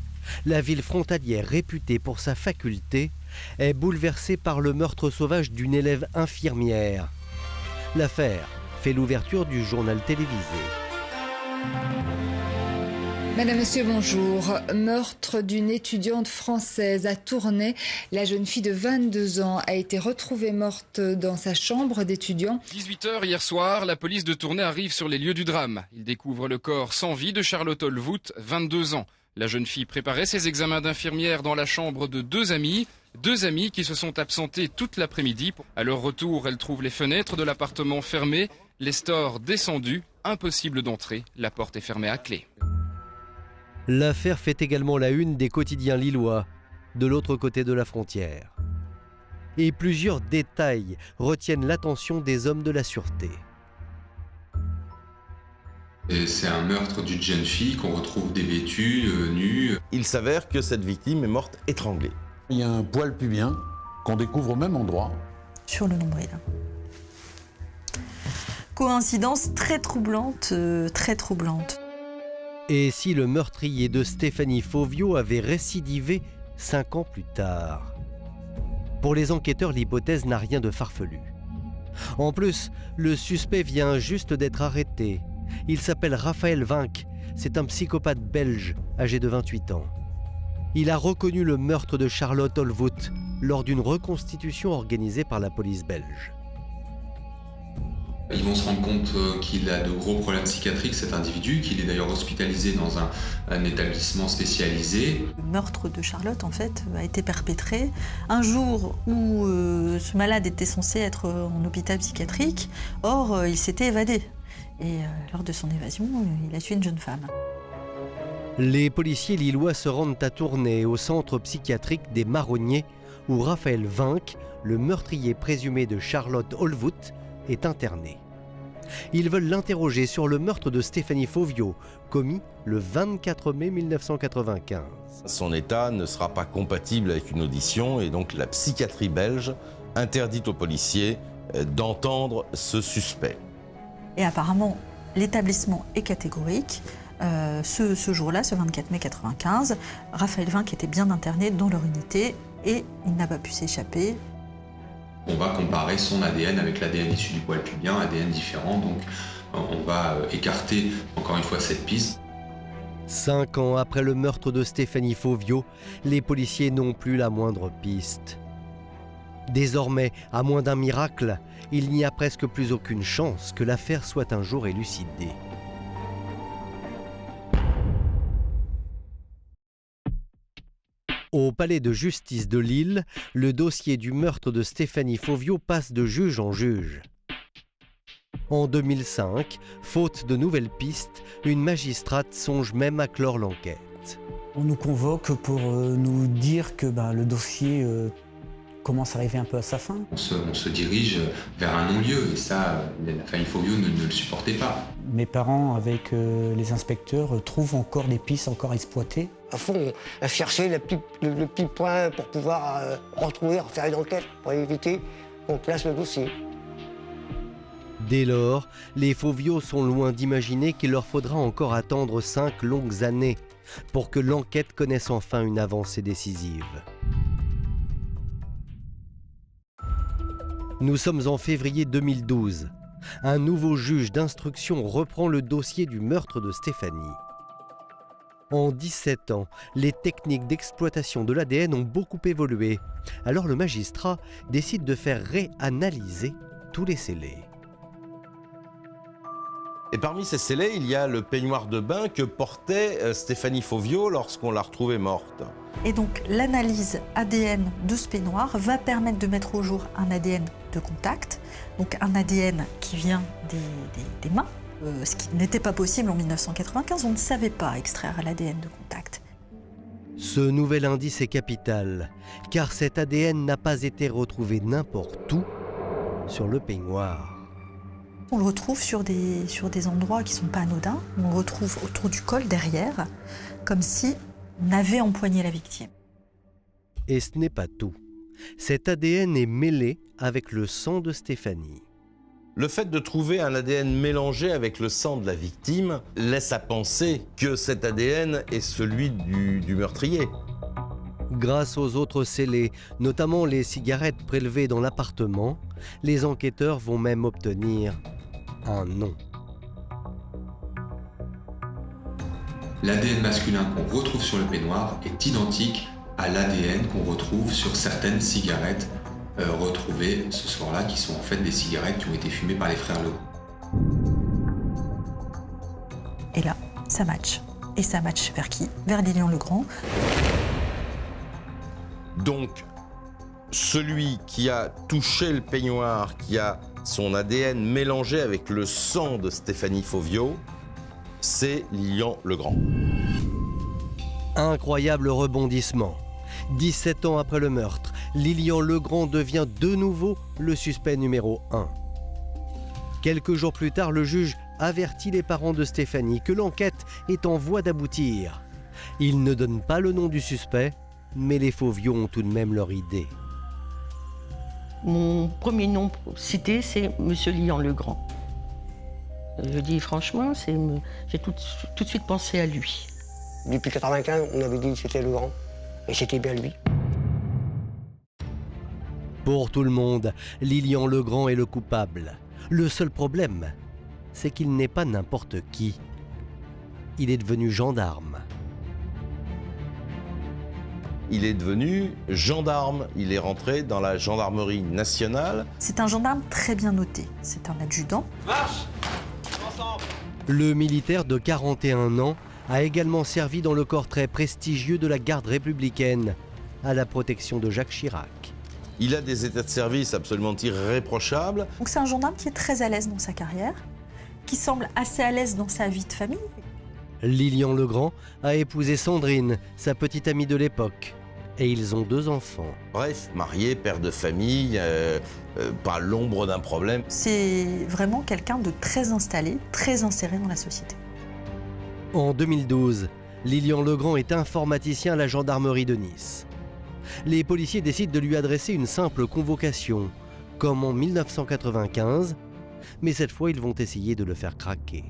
La ville frontalière, réputée pour sa faculté, est bouleversée par le meurtre sauvage d'une élève infirmière. L'affaire fait l'ouverture du journal télévisé. Madame, Monsieur, bonjour. Meurtre d'une étudiante française à Tournai. La jeune fille de 22 ans a été retrouvée morte dans sa chambre d'étudiant. 18h hier soir, la police de Tournai arrive sur les lieux du drame. Il découvre le corps sans vie de Charlotte Olvout, 22 ans. La jeune fille préparait ses examens d'infirmière dans la chambre de deux amis qui se sont absentés toute l'après-midi. À leur retour, elle trouve les fenêtres de l'appartement fermées, les stores descendus, impossible d'entrer, la porte est fermée à clé. L'affaire fait également la une des quotidiens lillois, de l'autre côté de la frontière. Et plusieurs détails retiennent l'attention des hommes de la sûreté. C'est un meurtre d'une jeune fille qu'on retrouve dévêtue, nue. Il s'avère que cette victime est morte étranglée. Il y a un poil pubien qu'on découvre au même endroit. Sur le nombril. Coïncidence très troublante, très troublante. Et si le meurtrier de Stéphanie Fauvio avait récidivé 5 ans plus tard? Pour les enquêteurs, l'hypothèse n'a rien de farfelu. En plus, le suspect vient juste d'être arrêté. Il s'appelle Raphaël Vinck, c'est un psychopathe belge âgé de 28 ans. Il a reconnu le meurtre de Charlotte Olvout lors d'une reconstitution organisée par la police belge. Ils vont se rendre compte qu'il a de gros problèmes psychiatriques, cet individu, qu'il est d'ailleurs hospitalisé dans un établissement spécialisé. Le meurtre de Charlotte, en fait, a été perpétré un jour où ce malade était censé être en hôpital psychiatrique. Or, il s'était évadé. Et lors de son évasion, il a tué une jeune femme. Les policiers lillois se rendent à Tournai, au centre psychiatrique des Marronniers, où Raphaël Vinck, le meurtrier présumé de Charlotte Olvout, est interné. Ils veulent l'interroger sur le meurtre de Stéphanie Fauvio, commis le 24 mai 1995. Son état ne sera pas compatible avec une audition et donc la psychiatrie belge interdit aux policiers d'entendre ce suspect. Et apparemment, l'établissement est catégorique. Ce jour-là, ce 24 mai 1995, Raphaël Vinck était bien interné dans leur unité et il n'a pas pu s'échapper. On va comparer son ADN avec l'ADN issu du poil pubien, ADN différent, donc on va écarter encore une fois cette piste. 5 ans après le meurtre de Stéphanie Fauvio, les policiers n'ont plus la moindre piste. Désormais, à moins d'un miracle, il n'y a presque plus aucune chance que l'affaire soit un jour élucidée. Au palais de justice de Lille, le dossier du meurtre de Stéphanie Fauvio passe de juge en juge. En 2005, faute de nouvelles pistes, une magistrate songe même à clore l'enquête. On nous convoque pour nous dire que le dossier commence à arriver un peu à sa fin. On se dirige vers un non-lieu et ça, la famille Fauvio ne le supportait pas. Mes parents, avec les inspecteurs, trouvent encore des pistes encore exploitées. À fond, à chercher le petit point pour pouvoir retrouver, faire une enquête, pour éviter qu'on place le dossier. Dès lors, les Fauvio sont loin d'imaginer qu'il leur faudra encore attendre 5 longues années pour que l'enquête connaisse enfin une avancée décisive. Nous sommes en février 2012. Un nouveau juge d'instruction reprend le dossier du meurtre de Stéphanie. En 17 ans, les techniques d'exploitation de l'ADN ont beaucoup évolué. Alors le magistrat décide de faire réanalyser tous les scellés. Et parmi ces scellés, il y a le peignoir de bain que portait Stéphanie Fauvio lorsqu'on l'a retrouvée morte. Et donc l'analyse ADN de ce peignoir va permettre de mettre au jour un ADN de contact, donc un ADN qui vient des mains, ce qui n'était pas possible en 1995, on ne savait pas extraire l'ADN de contact. Ce nouvel indice est capital, car cet ADN n'a pas été retrouvé n'importe où sur le peignoir. On le retrouve sur des endroits qui ne sont pas anodins, on le retrouve autour du col, derrière, comme si on avait empoigné la victime. Et ce n'est pas tout. Cet ADN est mêlé avec le sang de Stéphanie. Le fait de trouver un ADN mélangé avec le sang de la victime laisse à penser que cet ADN est celui du meurtrier. Grâce aux autres scellés, notamment les cigarettes prélevées dans l'appartement, les enquêteurs vont même obtenir un nom. L'ADN masculin qu'on retrouve sur le peignoir est identique à l'ADN qu'on retrouve sur certaines cigarettes retrouvées ce soir-là, qui sont en fait des cigarettes qui ont été fumées par les frères Legrand. Et là, ça match. Et ça match vers qui? Vers Lilian Legrand. Donc, celui qui a touché le peignoir, qui a son ADN mélangé avec le sang de Stéphanie Fauvio, c'est Lilian Legrand. Incroyable rebondissement. 17 ans après le meurtre, Lilian Legrand devient de nouveau le suspect numéro 1. Quelques jours plus tard, le juge avertit les parents de Stéphanie que l'enquête est en voie d'aboutir. Il ne donne pas le nom du suspect, mais les Fauvio ont tout de même leur idée. Mon premier nom cité, c'est Monsieur Lilian Legrand. Je dis franchement, j'ai tout de suite pensé à lui. Depuis 1995, on avait dit que c'était Legrand, et c'était bien lui. Pour tout le monde, Lilian Legrand est le coupable. Le seul problème, c'est qu'il n'est pas n'importe qui. Il est devenu gendarme. Il est devenu gendarme. Il est rentré dans la gendarmerie nationale. C'est un gendarme très bien noté. C'est un adjudant. Marche! Ensemble! Le militaire de 41 ans a également servi dans le corps très prestigieux de la garde républicaine, à la protection de Jacques Chirac. Il a des états de service absolument irréprochables. Donc c'est un gendarme qui est très à l'aise dans sa carrière, qui semble assez à l'aise dans sa vie de famille. Lilian Legrand a épousé Sandrine, sa petite amie de l'époque, et ils ont 2 enfants. Bref, marié, père de famille, pas l'ombre d'un problème. C'est vraiment quelqu'un de très installé, très inséré dans la société. En 2012, Lilian Legrand est informaticien à la gendarmerie de Nice. Les policiers décident de lui adresser une simple convocation, comme en 1995, mais cette fois ils vont essayer de le faire craquer.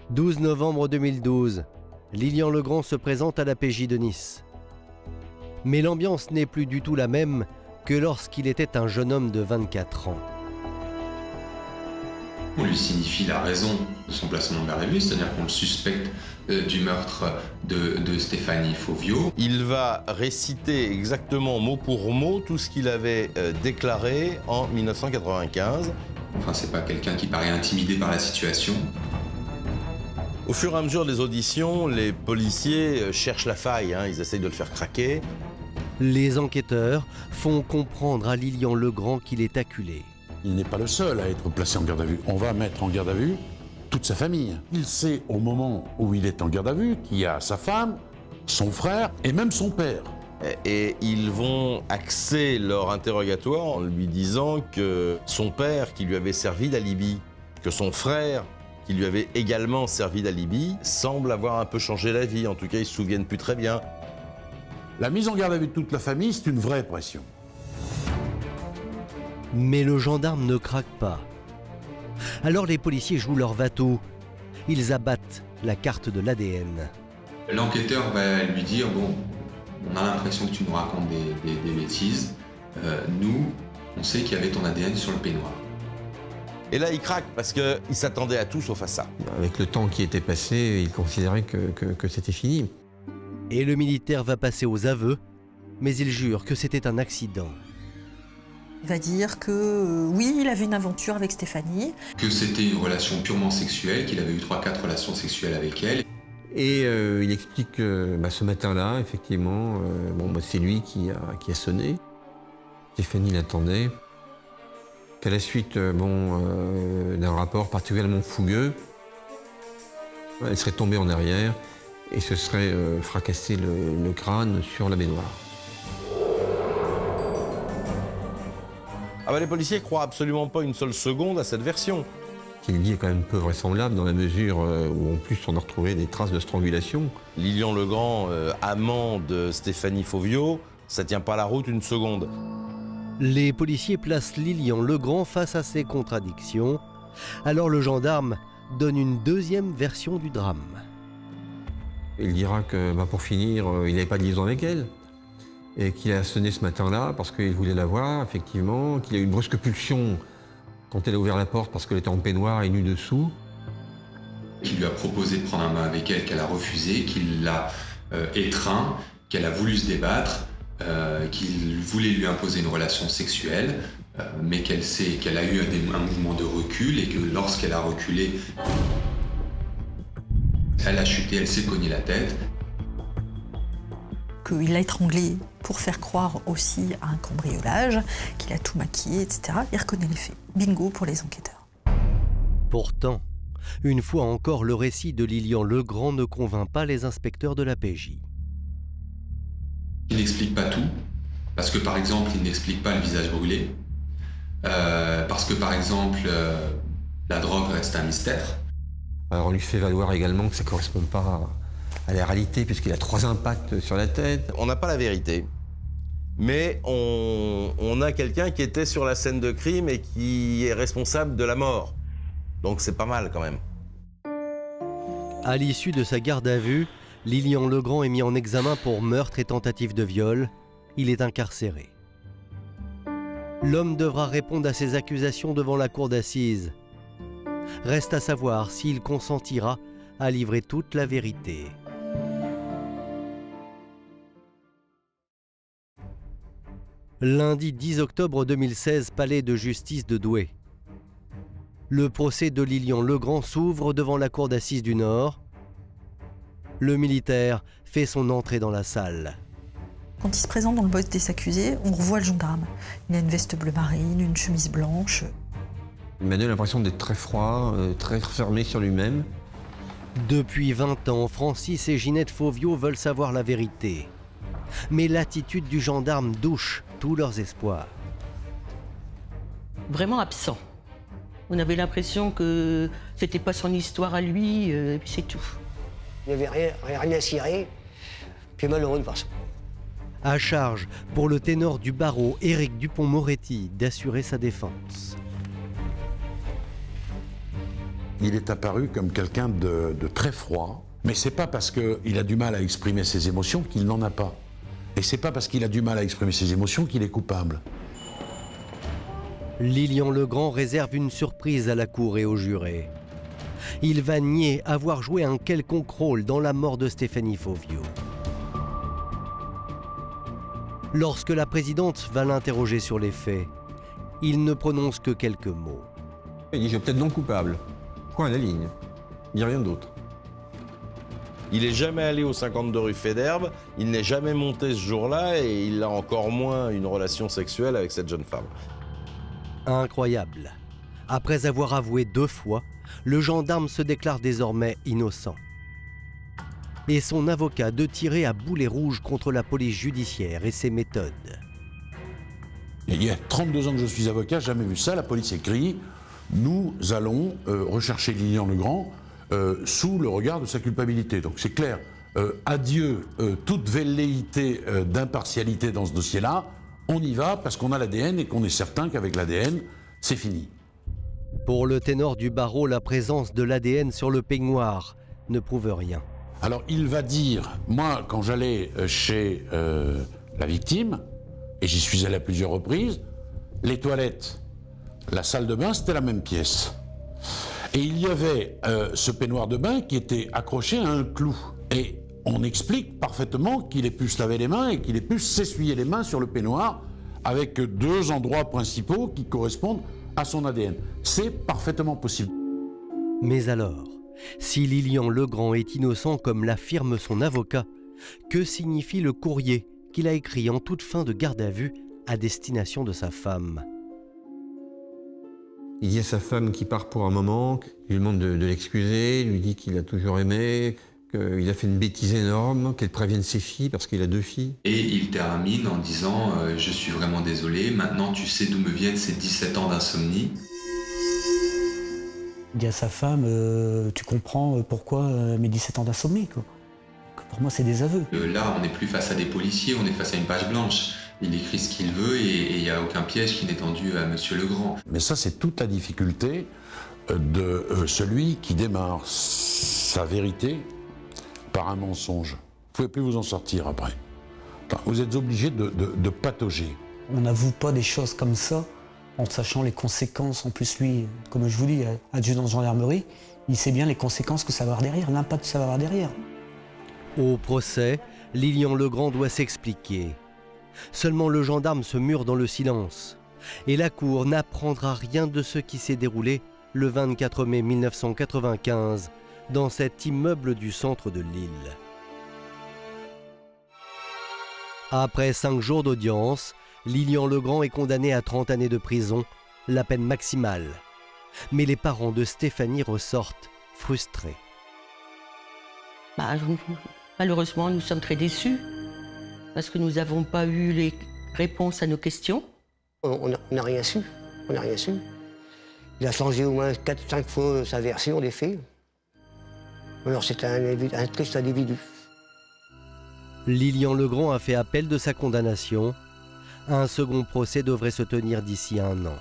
12 novembre 2012, Lilian Legrand se présente à la PJ de Nice. Mais l'ambiance n'est plus du tout la même que lorsqu'il était un jeune homme de 24 ans. On lui signifie la raison de son placement en garde à vue, c'est-à-dire qu'on le suspecte du meurtre de Stéphanie Fauvio. Il va réciter exactement mot pour mot tout ce qu'il avait déclaré en 1995. Enfin, c'est pas quelqu'un qui paraît intimidé par la situation. Au fur et à mesure des auditions, les policiers cherchent la faille, ils essayent de le faire craquer. Les enquêteurs font comprendre à Lilian Legrand qu'il est acculé. Il n'est pas le seul à être placé en garde à vue. On va mettre en garde à vue toute sa famille. Il sait au moment où il est en garde à vue qu'il y a sa femme, son frère et même son père. Et ils vont axer leur interrogatoire en lui disant que son père, qui lui avait servi d'alibi, que son frère, qui lui avait également servi d'alibi, semble avoir un peu changé la vie. En tout cas, ils ne se souviennent plus très bien. La mise en garde à vue de toute la famille, c'est une vraie pression. Mais le gendarme ne craque pas. Alors les policiers jouent leur va-tout. Ils abattent la carte de l'ADN. L'enquêteur va lui dire, bon, on a l'impression que tu nous racontes des bêtises. Nous, on sait qu'il y avait ton ADN sur le peignoir. Et là, il craque parce qu'il s'attendait à tout sauf à ça. Avec le temps qui était passé, il considérait que c'était fini. Et le militaire va passer aux aveux, mais il jure que c'était un accident. Il va dire que oui, il avait une aventure avec Stéphanie. Que c'était une relation purement sexuelle, qu'il avait eu 3-4 relations sexuelles avec elle. Et il explique que ce matin-là, effectivement, c'est lui qui a sonné. Stéphanie l'attendait. Qu'à la suite d'un rapport particulièrement fougueux, elle serait tombée en arrière et se serait fracassé le crâne sur la baignoire. Les policiers croient absolument pas une seule seconde à cette version. Ce qu'il dit est quand même peu vraisemblable dans la mesure où en plus on a retrouvé des traces de strangulation. Lilian Legrand, amant de Stéphanie Fauvio, ça tient pas la route une seconde. Les policiers placent Lilian Legrand face à ces contradictions. Alors le gendarme donne une deuxième version du drame. Il dira que, pour finir, il n'avait pas de liaison avec elle. Et qu'il a sonné ce matin-là parce qu'il voulait la voir, effectivement. Qu'il a eu une brusque pulsion quand elle a ouvert la porte parce qu'elle était en peignoir et nue dessous. Qu'il lui a proposé de prendre un bain avec elle, qu'elle a refusé, qu'il l'a étreint, qu'elle a voulu se débattre, qu'il voulait lui imposer une relation sexuelle, mais qu'elle a eu un mouvement de recul et que lorsqu'elle a reculé, elle a chuté, elle s'est cognée la tête. Qu'il l'a étranglée pour faire croire aussi à un cambriolage, qu'il a tout maquillé, etc. Il reconnaît les faits. Bingo pour les enquêteurs. Pourtant, une fois encore, le récit de Lilian Legrand ne convainc pas les inspecteurs de la PJ. Il n'explique pas tout, parce que par exemple, il n'explique pas le visage brûlé, parce que par exemple, la drogue reste un mystère. Alors on lui fait valoir également que ça ne correspond pas à la réalité, puisqu'il a 3 impacts sur la tête. On n'a pas la vérité, mais on a quelqu'un qui était sur la scène de crime et qui est responsable de la mort. Donc c'est pas mal quand même. À l'issue de sa garde à vue, Lilian Legrand est mis en examen pour meurtre et tentative de viol. Il est incarcéré. L'homme devra répondre à ses accusations devant la cour d'assises. Reste à savoir s'il consentira à livrer toute la vérité. Lundi 10 octobre 2016, palais de justice de Douai. Le procès de Lilian Legrand s'ouvre devant la cour d'assises du Nord. Le militaire fait son entrée dans la salle. Quand il se présente dans le box des accusés, on revoit le gendarme. Il a une veste bleu marine, une chemise blanche. Il m'a donné l'impression d'être très froid, très fermé sur lui-même. Depuis 20 ans, Francis et Ginette Fauvio veulent savoir la vérité. Mais l'attitude du gendarme douche tous leurs espoirs. Vraiment absent. On avait l'impression que c'était pas son histoire à lui, et puis c'est tout. Il n'y avait rien à cirer, puis malheureux de façon. À charge pour le ténor du barreau, Éric Dupond-Moretti, d'assurer sa défense. Il est apparu comme quelqu'un de très froid, mais c'est pas parce qu'il a du mal à exprimer ses émotions qu'il n'en a pas. Et c'est pas parce qu'il a du mal à exprimer ses émotions qu'il est coupable. Lilian Legrand réserve une surprise à la cour et aux jurés. Il va nier avoir joué un quelconque rôle dans la mort de Stéphanie Fauvio. Lorsque la présidente va l'interroger sur les faits, il ne prononce que quelques mots. Il dit « je plaide non coupable ». Point à la ligne. Il n'y a rien d'autre. Il n'est jamais allé au 52 rue Faidherbe, il n'est jamais monté ce jour-là et il a encore moins une relation sexuelle avec cette jeune femme. Incroyable. Après avoir avoué 2 fois, le gendarme se déclare désormais innocent. Et son avocat de tirer à boulet rouge contre la police judiciaire et ses méthodes. Il y a 32 ans que je suis avocat, jamais vu ça. La police écrit « Nous allons rechercher Lilian Legrand sous le regard de sa culpabilité ». Donc c'est clair, adieu toute velléité d'impartialité dans ce dossier-là. On y va parce qu'on a l'ADN et qu'on est certain qu'avec l'ADN, c'est fini. Pour le ténor du barreau, la présence de l'ADN sur le peignoir ne prouve rien. Alors il va dire, moi quand j'allais chez la victime, et j'y suis allé à plusieurs reprises, les toilettes, la salle de bain, c'était la même pièce. Et il y avait ce peignoir de bain qui était accroché à un clou. Et on explique parfaitement qu'il ait pu se laver les mains et qu'il ait pu s'essuyer les mains sur le peignoir avec 2 endroits principaux qui correspondent à son ADN. C'est parfaitement possible. Mais alors, si Lilian Legrand est innocent comme l'affirme son avocat, que signifie le courrier qu'il a écrit en toute fin de garde à vue à destination de sa femme? Il dit à sa femme qui part pour un moment, il lui demande de l'excuser, lui dit qu'il a toujours aimé, qu'il a fait une bêtise énorme, qu'elle prévienne ses filles parce qu'il a 2 filles. Et il termine en disant « Je suis vraiment désolé, maintenant tu sais d'où me viennent ces 17 ans d'insomnie ». Il dit à sa femme tu comprends pourquoi mes 17 ans d'insomnie, quoi. Que pour moi c'est des aveux. Là on n'est plus face à des policiers, on est face à une page blanche. Il écrit ce qu'il veut et il n'y a aucun piège qui n'est tendu à Monsieur Legrand. Mais ça, c'est toute la difficulté de celui qui démarre sa vérité par un mensonge. Vous ne pouvez plus vous en sortir après. Vous êtes obligé de patauger. On n'avoue pas des choses comme ça en sachant les conséquences. En plus, lui, comme je vous dis, adjudant de gendarmerie, il sait bien les conséquences que ça va avoir derrière, l'impact que ça va avoir derrière. Au procès, Lilian Legrand doit s'expliquer. Seulement le gendarme se mure dans le silence. Et la cour n'apprendra rien de ce qui s'est déroulé le 24 mai 1995 dans cet immeuble du centre de Lille. Après 5 jours d'audience, Lilian Legrand est condamné à 30 années de prison, la peine maximale. Mais les parents de Stéphanie ressortent frustrés. Malheureusement, nous sommes très déçus parce que nous n'avons pas eu les réponses à nos questions. On n'a rien su. On n'a rien su. Il a changé au moins 4-5 fois sa version des faits. Alors c'est un triste individu. Lilian Legrand a fait appel de sa condamnation. Un second procès devrait se tenir d'ici 1 an.